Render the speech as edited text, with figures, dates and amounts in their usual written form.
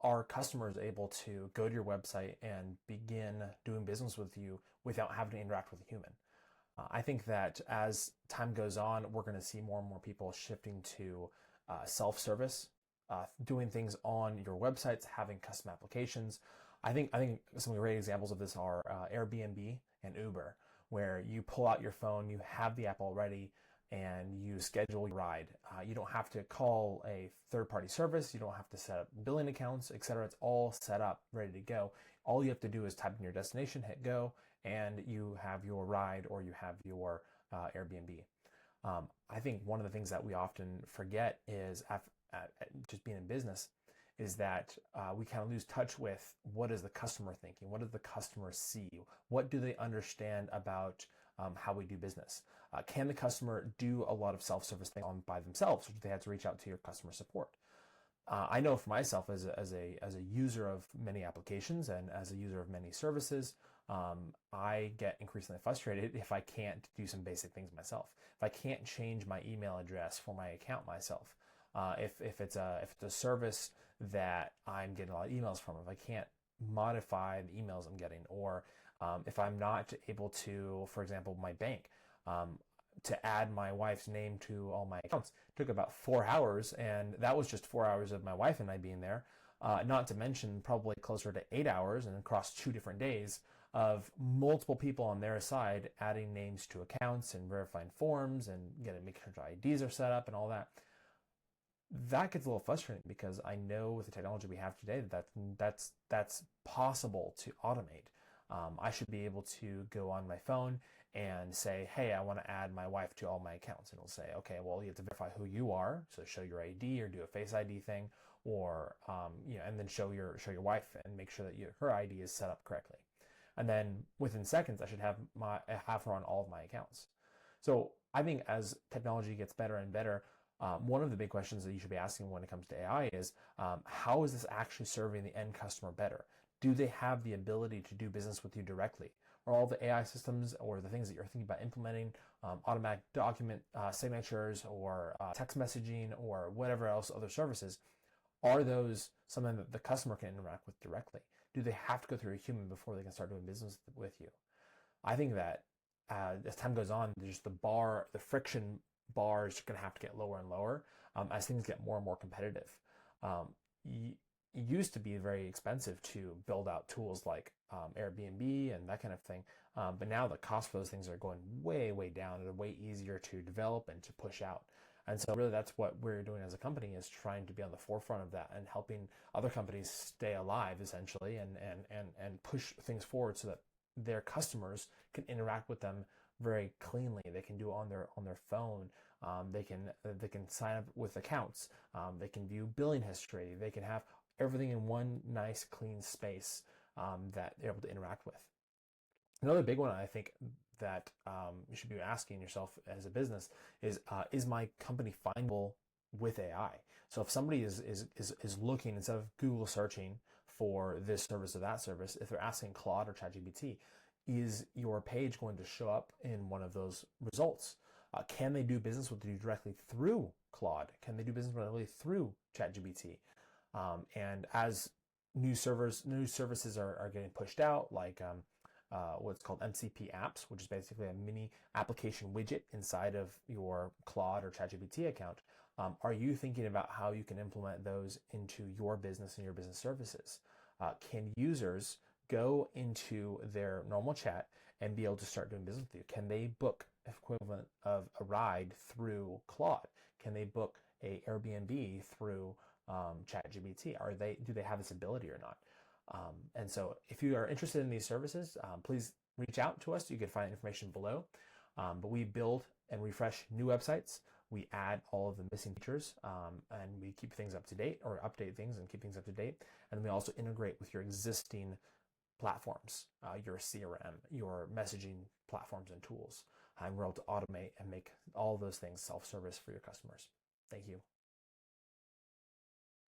are customers able to go to your website and begin doing business with you without having to interact with a human? I think that as time goes on, we're going to see more and more people shifting to self-service, doing things on your websites, having custom applications. I think some great examples of this are Airbnb and Uber, where you pull out your phone, you have the app already, and you schedule your ride. You don't have to call a third-party service. You don't have to set up billing accounts, etc. It's all set up, ready to go. All you have to do is type in your destination, hit go, and you have your ride or you have your Airbnb. I think one of the things that we often forget is just being in business is that we kind of lose touch with what is the customer thinking? What does the customer see? What do they understand about how we do business? Can the customer do a lot of self-service things by themselves, or do they have to reach out to your customer support? I know for myself as a user of many applications and as a user of many services, I get increasingly frustrated if I can't do some basic things myself. If I can't change my email address for my account myself, if it's a service that I'm getting a lot of emails from, if I can't modify the emails I'm getting, or if I'm not able to, for example, my bank, to add my wife's name to all my accounts, it took about 4 hours, and that was just 4 hours of my wife and I being there. Not to mention probably closer to 8 hours and across 2 different days of multiple people on their side adding names to accounts and verifying forms and making sure IDs are set up and all that. That gets a little frustrating because I know with the technology we have today that's possible to automate. I should be able to go on my phone and say, hey, I want to add my wife to all my accounts. And it'll say, okay, well, you have to verify who you are. So show your ID or do a face ID thing, or, and then show your wife and make sure that her ID is set up correctly. And then within seconds, I should have her on all of my accounts. So I think as technology gets better and better, one of the big questions that you should be asking when it comes to AI is, how is this actually serving the end customer better? Do they have the ability to do business with you directly? Are all the AI systems or the things that you're thinking about implementing, automatic document signatures or text messaging or whatever else, other services, are those something that the customer can interact with directly? Do they have to go through a human before they can start doing business with you? I think that as time goes on, there's the friction bar is going to have to get lower and lower as things get more and more competitive. It used to be very expensive to build out tools like Airbnb and that kind of thing, but now the cost for those things are going way, way down. They're way easier to develop and to push out. And so really that's what we're doing as a company, is trying to be on the forefront of that and helping other companies stay alive essentially and push things forward so that their customers can interact with them very cleanly. They can do it on their phone. They can sign up with accounts. They can view billing history. They can have everything in one nice clean space that they're able to interact with. Another big one I think that you should be asking yourself as a business is my company findable with AI? So if somebody is looking, instead of Google searching for this service or that service, if they're asking Claude or ChatGPT, is your page going to show up in one of those results? Can they do business with you directly through Claude? Can they do business directly through ChatGPT? And as new services are getting pushed out, like what's called MCP apps, which is basically a mini application widget inside of your Claude or ChatGPT account, are you thinking about how you can implement those into your business and your business services? Can users go into their normal chat and be able to start doing business with you? Can they book equivalent of a ride through Claude? Can they book a Airbnb through ChatGPT? Do they have this ability or not? And so if you are interested in these services, please reach out to us. You can find information below. But we build and refresh new websites. We add all of the missing features, and we keep things up to date, or update things and keep things up to date. And we also integrate with your existing platforms, your CRM, your messaging platforms and tools. And we're able to automate and make all those things self-service for your customers. Thank you.